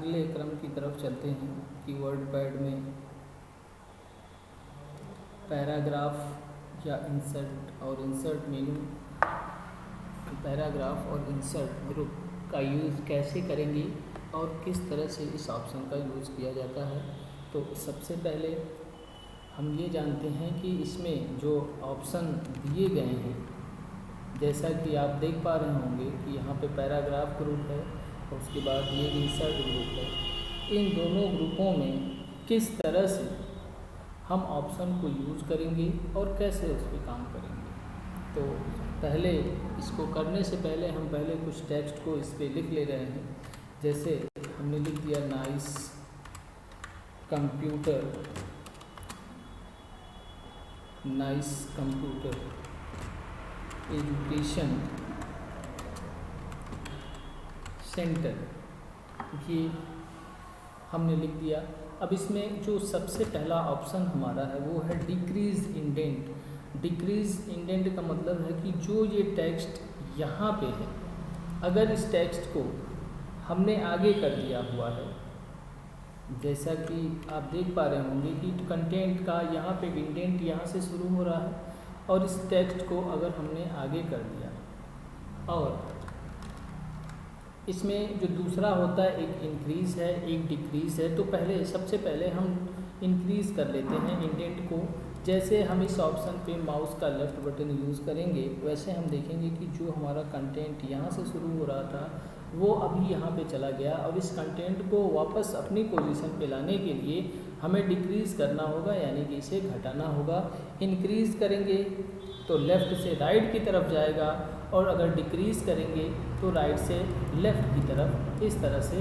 अगले क्रम की तरफ चलते हैं कि वर्डपैड में पैराग्राफ या इंसर्ट और इंसर्ट मेनू, पैराग्राफ और इंसर्ट ग्रुप का यूज़ कैसे करेंगे और किस तरह से इस ऑप्शन का यूज़ किया जाता है। तो सबसे पहले हम ये जानते हैं कि इसमें जो ऑप्शन दिए गए हैं, जैसा कि आप देख पा रहे होंगे कि यहाँ पे पैराग्राफ ग्रुप है और उसके बाद ये इंसर्ट ग्रुप है। इन दोनों ग्रुपों में किस तरह से हम ऑप्शन को यूज़ करेंगे और कैसे उस पर काम करेंगे। तो पहले इसको करने से पहले हम पहले कुछ टेक्स्ट को इस पर लिख ले रहे हैं। जैसे हमने लिख दिया nice computer, nice computer education centre, ये हमने लिख दिया। अब इसमें जो सबसे पहला ऑप्शन हमारा है वो है डिक्रीज इंडेंट। डिक्रीज इंडेंट का मतलब है कि जो ये टेक्स्ट यहाँ पे है, अगर इस टेक्स्ट को हमने आगे कर दिया हुआ है, जैसा कि आप देख पा रहे होंगे कि कंटेंट का यहाँ पे इंडेंट यहाँ से शुरू हो रहा है और इस टेक्स्ट को अगर हमने आगे कर दिया और इसमें जो दूसरा होता है एक इंक्रीज़ है एक डिक्रीज़ है। तो पहले सबसे पहले हम इंक्रीज़ कर लेते हैं इंडेंट को। जैसे हम इस ऑप्शन पे माउस का लेफ़्ट बटन यूज़ करेंगे वैसे हम देखेंगे कि जो हमारा कंटेंट यहाँ से शुरू हो रहा था वो अभी यहाँ पे चला गया और इस कंटेंट को वापस अपनी पोजीशन पे लाने के लिए हमें डिक्रीज़ करना होगा, यानी कि इसे घटाना होगा। इंक्रीज़ करेंगे तो लेफ़्ट से राइट की तरफ जाएगा और अगर डिक्रीज़ करेंगे तो राइट से लेफ़्ट की तरफ। इस तरह से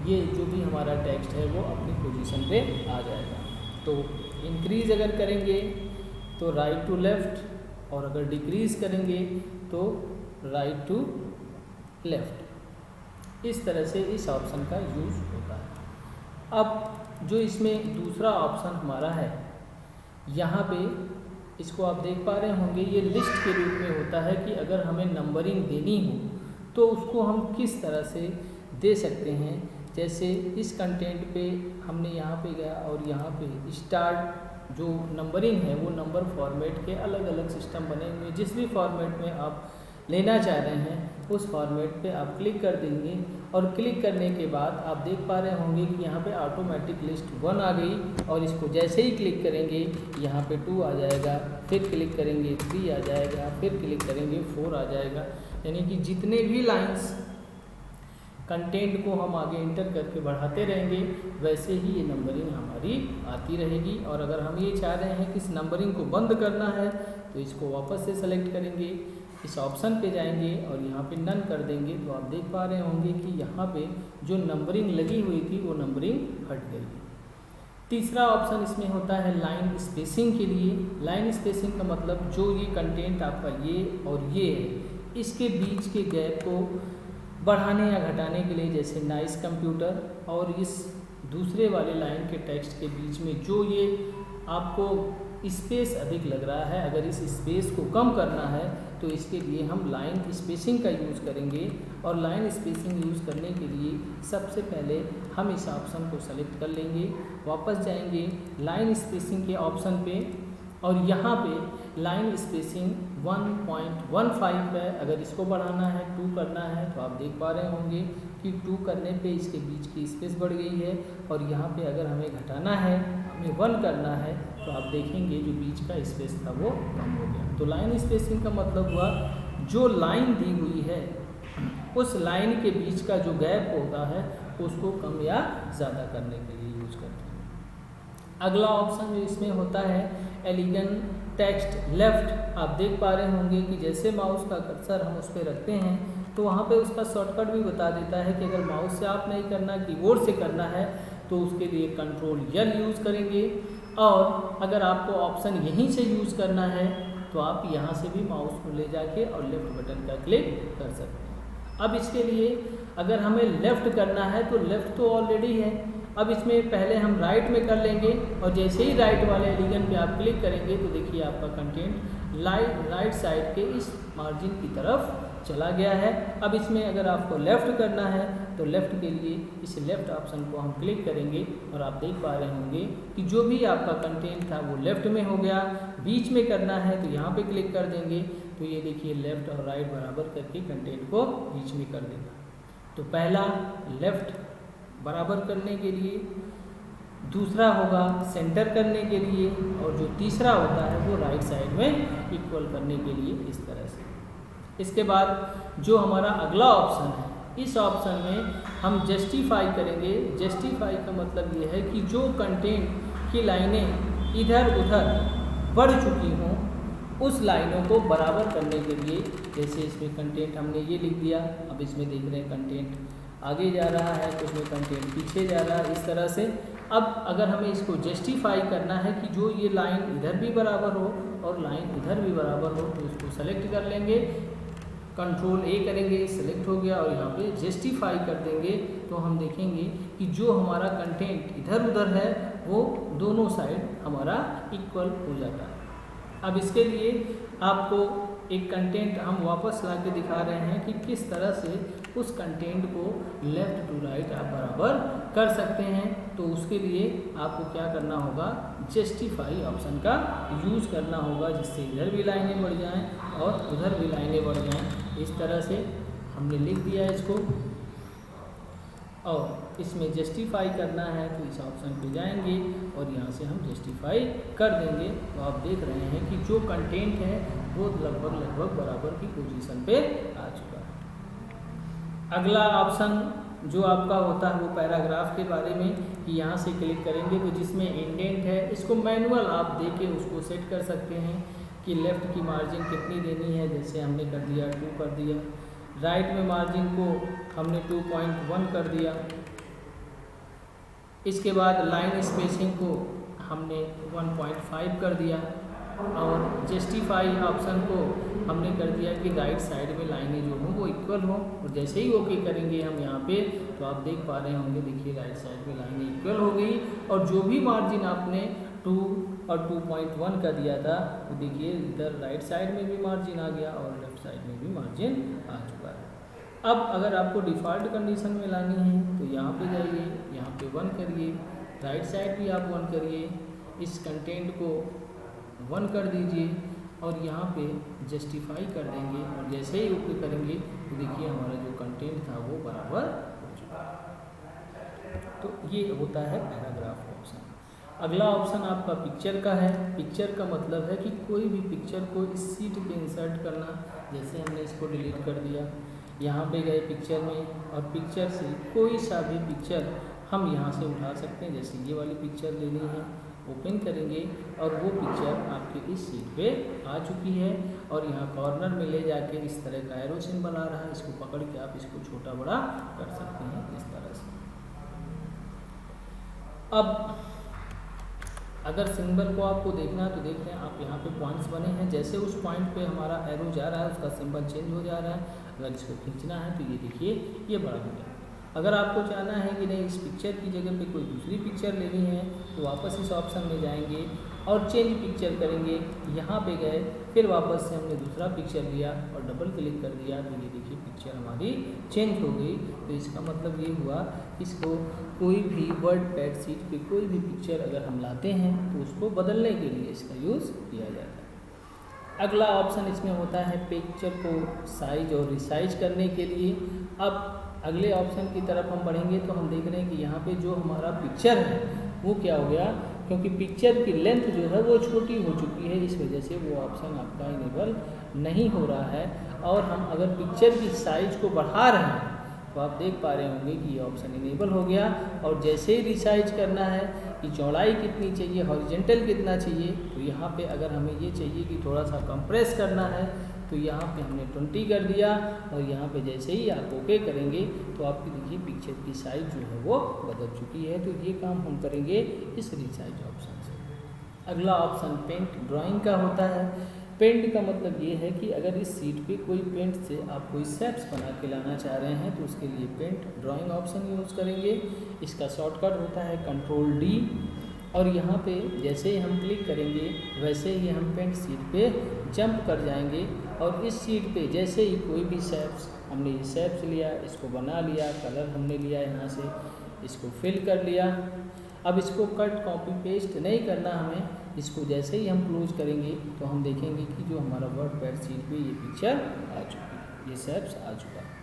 ये जो भी हमारा टेक्स्ट है वो अपनी पोजीशन पे आ जाएगा। तो इंक्रीज़ अगर करेंगे तो राइट टू लेफ़्ट और अगर डिक्रीज़ करेंगे तो राइट टू लेफ़्ट। इस तरह से इस ऑप्शन का यूज़ होता है। अब जो इसमें दूसरा ऑप्शन हमारा है, यहाँ पे इसको आप देख पा रहे होंगे, ये लिस्ट के रूप में होता है कि अगर हमें नंबरिंग देनी हो तो उसको हम किस तरह से दे सकते हैं। जैसे इस कंटेंट पे हमने यहाँ पे गया और यहाँ पे स्टार्ट जो नंबरिंग है वो नंबर फॉर्मेट के अलग अलग सिस्टम बने हुए, जिस भी फॉर्मेट में आप लेना चाह रहे हैं उस फॉर्मेट पे आप क्लिक कर देंगे और क्लिक करने के बाद आप देख पा रहे होंगे कि यहाँ पे ऑटोमेटिक लिस्ट 1 आ गई और इसको जैसे ही क्लिक करेंगे यहाँ पे 2 आ जाएगा, फिर क्लिक करेंगे 3 आ जाएगा, फिर क्लिक करेंगे 4 आ जाएगा। यानी कि जितने भी लाइंस कंटेंट को हम आगे इंटर करके बढ़ाते रहेंगे वैसे ही ये नंबरिंग हमारी आती रहेगी। और अगर हम ये चाह रहे हैं कि इस नंबरिंग को बंद करना है तो इसको वापस से सेलेक्ट करेंगे, इस ऑप्शन पे जाएंगे और यहाँ पे नन कर देंगे तो आप देख पा रहे होंगे कि यहाँ पे जो नंबरिंग लगी हुई थी वो नंबरिंग हट गई। तीसरा ऑप्शन इसमें होता है लाइन स्पेसिंग के लिए। लाइन स्पेसिंग का मतलब जो ये कंटेंट आपका ये और ये है, इसके बीच के गैप को बढ़ाने या घटाने के लिए, जैसे नाइस कंप्यूटर और इस दूसरे वाले लाइन के टेक्स्ट के बीच में जो ये आपको स्पेस अधिक लग रहा है, अगर इस स्पेस को कम करना है तो इसके लिए हम लाइन स्पेसिंग का यूज़ करेंगे। और लाइन स्पेसिंग यूज़ करने के लिए सबसे पहले हम इस ऑप्शन को सेलेक्ट कर लेंगे, वापस जाएंगे लाइन स्पेसिंग के ऑप्शन पे और यहाँ पे लाइन स्पेसिंग 1.15 है। अगर इसको बढ़ाना है 2 करना है तो आप देख पा रहे होंगे कि 2 करने पे इसके बीच की स्पेस बढ़ गई है और यहाँ पे अगर हमें घटाना है, हमें 1 करना है तो आप देखेंगे जो बीच का स्पेस था वो कम हो गया। तो लाइन स्पेसिंग का मतलब हुआ जो लाइन दी हुई है उस लाइन के बीच का जो गैप होता है उसको कम या ज़्यादा करने के लिए यूज़ करते हैं। अगला ऑप्शन जो इसमें होता है एलिगेंट टेक्स्ट लेफ़्ट। आप देख पा रहे होंगे कि जैसे माउस का कर्सर हम उस पर रखते हैं तो वहाँ पे उसका शॉर्टकट भी बता देता है कि अगर माउस से आप नहीं करना, कीबोर्ड से करना है तो उसके लिए Ctrl+L यूज़ करेंगे और अगर आपको ऑप्शन यहीं से यूज़ करना है तो आप यहाँ से भी माउस को ले जाके और लेफ़्ट बटन का क्लिक कर सकते हैं। अब इसके लिए अगर हमें लेफ़्ट करना है तो लेफ़्ट तो ऑलरेडी है, अब इसमें पहले हम राइट में कर लेंगे और जैसे ही राइट वाले एलिगन पे आप क्लिक करेंगे तो देखिए आपका कंटेंट राइट साइड के इस मार्जिन की तरफ चला गया है। अब इसमें अगर आपको लेफ़्ट करना है तो लेफ़्ट के लिए इस लेफ़्ट ऑप्शन को हम क्लिक करेंगे और आप देख पा रहे होंगे कि जो भी आपका कंटेंट था वो लेफ़्ट में हो गया। बीच में करना है तो यहाँ पे क्लिक कर देंगे तो ये देखिए लेफ़्ट और राइट बराबर करके कंटेंट को बीच में कर देगा। तो पहला लेफ़्ट बराबर करने के लिए, दूसरा होगा सेंटर करने के लिए, और जो तीसरा होता है वो राइट साइड में इक्वल करने के लिए, इस तरह से। इसके बाद जो हमारा अगला ऑप्शन है, इस ऑप्शन में हम जस्टिफाई करेंगे। जस्टिफाई का मतलब ये है कि जो कंटेंट की लाइनें इधर उधर बढ़ चुकी हों उस लाइनों को बराबर करने के लिए, जैसे इसमें कंटेंट हमने ये लिख दिया, अब इसमें देख रहे हैं कंटेंट आगे जा रहा है तो उसमें कंटेंट पीछे जा रहा है, इस तरह से। अब अगर हमें इसको जस्टिफाई करना है कि जो ये लाइन इधर भी बराबर हो और लाइन इधर भी बराबर हो, तो इसको सेलेक्ट कर लेंगे, कंट्रोल ए करेंगे, सेलेक्ट हो गया, और यहाँ पे जस्टिफाई कर देंगे तो हम देखेंगे कि जो हमारा कंटेंट इधर उधर है वो दोनों साइड हमारा इक्वल हो जाता है। अब इसके लिए आपको एक कंटेंट हम वापस ला के दिखा रहे हैं कि किस तरह से उस कंटेंट को लेफ़्ट टू राइट आप बराबर कर सकते हैं। तो उसके लिए आपको क्या करना होगा, जस्टिफाई ऑप्शन का यूज़ करना होगा, जिससे इधर भी लाइनें बढ़ जाएं और उधर भी लाइनें बढ़ जाएं। इस तरह से हमने लिख दिया इसको, और इसमें जस्टिफाई करना है तो इस ऑप्शन पे जाएंगे और यहाँ से हम जस्टिफाई कर देंगे। तो आप देख रहे हैं कि जो कंटेंट है वो लगभग बराबर की पोजीशन पे आ चुका है। अगला ऑप्शन जो आपका होता है वो पैराग्राफ के बारे में, कि यहाँ से क्लिक करेंगे तो जिसमें इंडेंट है, इसको मैनुअल आप दे के उसको सेट कर सकते हैं कि लेफ़्ट की मार्जिन कितनी देनी है, जैसे हमने कर दिया 2 कर दिया। राइट में मार्जिन को हमने 2.1 कर दिया। इसके बाद लाइन स्पेसिंग को हमने 1.5 कर दिया, और जस्टिफाई ऑप्शन को हमने कर दिया कि राइट साइड में लाइनें जो हों वो इक्वल हों, और जैसे ही ओके करेंगे हम यहाँ पे तो आप देख पा रहे होंगे, देखिए राइट साइड में लाइनें इक्वल हो गई, और जो भी मार्जिन आपने 2 और 2.1 का दिया था तो देखिए इधर राइट साइड में भी मार्जिन आ गया और लेफ्ट साइड में भी मार्जिन आ चुका है। अब अगर आपको डिफ़ॉल्ट कंडीशन में लानी है तो यहाँ पे जाइए, यहाँ पे 1 करिए, राइट साइड भी आप 1 करिए, इस कंटेंट को 1 कर दीजिए और यहाँ पे जस्टिफाई कर देंगे, और जैसे ही ओके करेंगे तो देखिए हमारा जो कंटेंट था वो बराबर हो चुका है। तो ये होता है पैराग्राफ ऑप्शन। अगला ऑप्शन आपका पिक्चर का है। पिक्चर का मतलब है कि कोई भी पिक्चर को इस सीट पे इंसर्ट करना। जैसे हमने इसको डिलीट कर दिया, यहाँ पे गए पिक्चर में, और पिक्चर से कोई सा भी पिक्चर हम यहाँ से उठा सकते हैं। जैसे ये वाली पिक्चर लेनी है, ओपन करेंगे और वो पिक्चर आपके इस सीट पे आ चुकी है, और यहाँ कॉर्नर में ले जाके इस तरह का एरो सिंबल आ रहा है, इसको पकड़ के आप इसको छोटा बड़ा कर सकते हैं इस तरह से। अब अगर सिंबल को आपको देखना है तो देख रहे हैं आप, यहाँ पे पॉइंट्स बने हैं, जैसे उस पॉइंट पे हमारा एरो जा रहा है उसका सिंबल चेंज हो जा रहा है। अगर इसको खींचना है तो ये देखिए ये बड़ा हो गया। अगर आपको चाहना है कि नहीं इस पिक्चर की जगह पे कोई दूसरी पिक्चर लेनी है तो वापस इस ऑप्शन में जाएंगे और चेंज पिक्चर करेंगे। यहाँ पे गए, फिर वापस से हमने दूसरा पिक्चर लिया और डबल क्लिक कर दिया तो ये देखिए पिक्चर हमारी चेंज हो गई। तो इसका मतलब ये हुआ कि इसको कोई भी वर्ड पैड सीट पे कोई भी पिक्चर अगर हम लाते हैं तो उसको बदलने के लिए इसका यूज़ किया जाता है। अगला ऑप्शन इसमें होता है पिक्चर को साइज और रिसाइज करने के लिए। अब अगले ऑप्शन की तरफ हम बढ़ेंगे तो हम देख रहे हैं कि यहाँ पे जो हमारा पिक्चर है वो क्या हो गया, क्योंकि पिक्चर की लेंथ जो है वो छोटी हो चुकी है, इस वजह से वो ऑप्शन आपका इनेबल नहीं हो रहा है। और हम अगर पिक्चर की साइज़ को बढ़ा रहे हैं तो आप देख पा रहे होंगे कि ये ऑप्शन इनेबल हो गया। और जैसे ही रिसाइज करना है कि चौड़ाई कितनी चाहिए, हॉरिजेंटल कितना चाहिए, तो यहाँ पे अगर हमें ये चाहिए कि थोड़ा सा कंप्रेस करना है तो यहाँ पे हमने 20 कर दिया, और यहाँ पे जैसे ही आप ओके करेंगे तो आपकी देखिए पिक्चर की साइज़ जो है वो बदल चुकी है। तो ये काम हम करेंगे इस रिसाइज ऑप्शन से। अगला ऑप्शन पेंट ड्राइंग का होता है। पेंट का मतलब ये है कि अगर इस सीट पे कोई पेंट से आप कोई शेप्स बना के लाना चाह रहे हैं तो उसके लिए पेंट ड्राइंग ऑप्शन यूज़ करेंगे। इसका शॉर्टकट होता है Ctrl D, और यहाँ पे जैसे ही हम क्लिक करेंगे वैसे ही हम पेंट सीट पे जंप कर जाएंगे और इस सीट पे जैसे ही कोई भी शेप्स, हमने ये शेप्स लिया, इसको बना लिया, कलर हमने लिया यहाँ से, इसको फिल कर लिया। अब इसको कट कॉपी पेस्ट नहीं करना हमें, इसको जैसे ही हम क्लोज करेंगे तो हम देखेंगे कि जो हमारा वर्डपैड सीट पे ये पिक्चर आ चुकी है, ये शेप्स आ चुका है।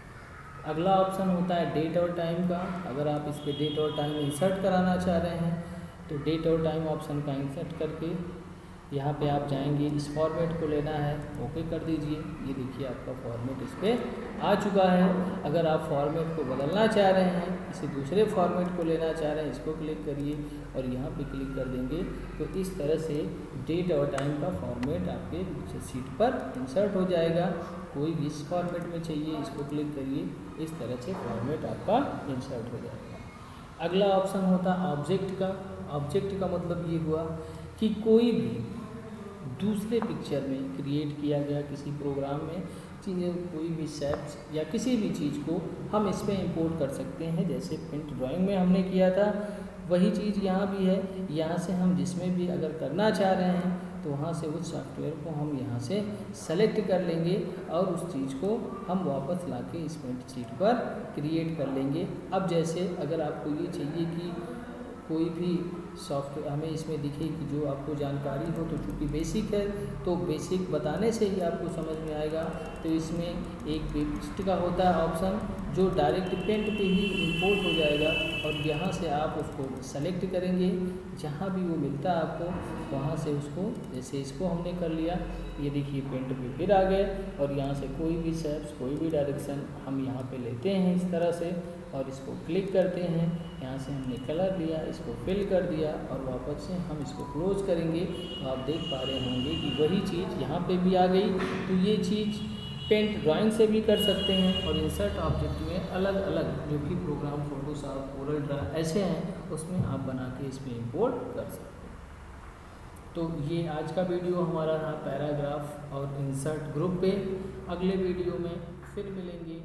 अगला ऑप्शन होता है डेट और टाइम का। अगर आप इस पर डेट और टाइम इंसर्ट कराना चाह रहे हैं तो डेट और टाइम ऑप्शन का इंसर्ट करके यहाँ पे आप जाएंगे, इस फॉर्मेट को लेना है, ओके कर दीजिए। ये देखिए आपका फॉर्मेट इस पर आ चुका है। अगर आप फॉर्मेट को बदलना चाह रहे हैं, इसे दूसरे फॉर्मेट को लेना चाह रहे हैं, इसको क्लिक करिए और यहाँ पे क्लिक कर देंगे तो इस तरह से डेट और टाइम का फॉर्मेट आपके सीट पर इंसर्ट हो जाएगा। कोई भी इस फॉर्मेट में चाहिए, इसको क्लिक करिए, इस तरह से फॉर्मेट आपका इंसर्ट हो जाएगा। अगला ऑप्शन होता है ऑब्जेक्ट का। ऑब्जेक्ट का मतलब ये हुआ कि कोई भी दूसरे पिक्चर में क्रिएट किया गया किसी प्रोग्राम में चीज़ें, कोई भी शेप्स या किसी भी चीज़ को हम इस पर इंपोर्ट कर सकते हैं। जैसे पेंट ड्राइंग में हमने किया था वही चीज़ यहाँ भी है। यहाँ से हम जिसमें भी अगर करना चाह रहे हैं तो वहाँ से उस सॉफ्टवेयर को हम यहाँ से सेलेक्ट कर लेंगे और उस चीज़ को हम वापस लाके इस पेंट शीट पर क्रिएट कर लेंगे। अब जैसे अगर आपको ये चाहिए कि कोई भी सॉफ्टवेयर हमें इसमें दिखे कि जो आपको जानकारी हो, तो चूँकि बेसिक है तो बेसिक बताने से ही आपको समझ में आएगा। तो इसमें एक पेस्ट का होता है ऑप्शन जो डायरेक्ट पेंट पे ही इंपोर्ट हो जाएगा और यहाँ से आप उसको सेलेक्ट करेंगे, जहाँ भी वो मिलता है आपको वहाँ से उसको, जैसे इसको हमने कर लिया, ये देखिए पेंट पे फिर आ गए और यहाँ से कोई भी शेप्स, कोई भी डायरेक्शन हम यहाँ पे लेते हैं इस तरह से और इसको क्लिक करते हैं। यहाँ से हमने कलर लिया, इसको फिल कर दिया और वापस से हम इसको क्लोज करेंगे तो आप देख पा रहे होंगे कि वही चीज़ यहाँ पे भी आ गई। तो ये चीज़ पेंट ड्राइंग से भी कर सकते हैं और इंसर्ट ऑब्जेक्ट में अलग अलग जो भी प्रोग्राम फोटोशॉप, कोरल ड्रा ऐसे हैं उसमें आप बना के इस पर इम्पोर्ट कर सकते हैं। तो ये आज का वीडियो हमारा रहा पैराग्राफ और इंसर्ट ग्रुप पे। अगले वीडियो में फिर मिलेंगे।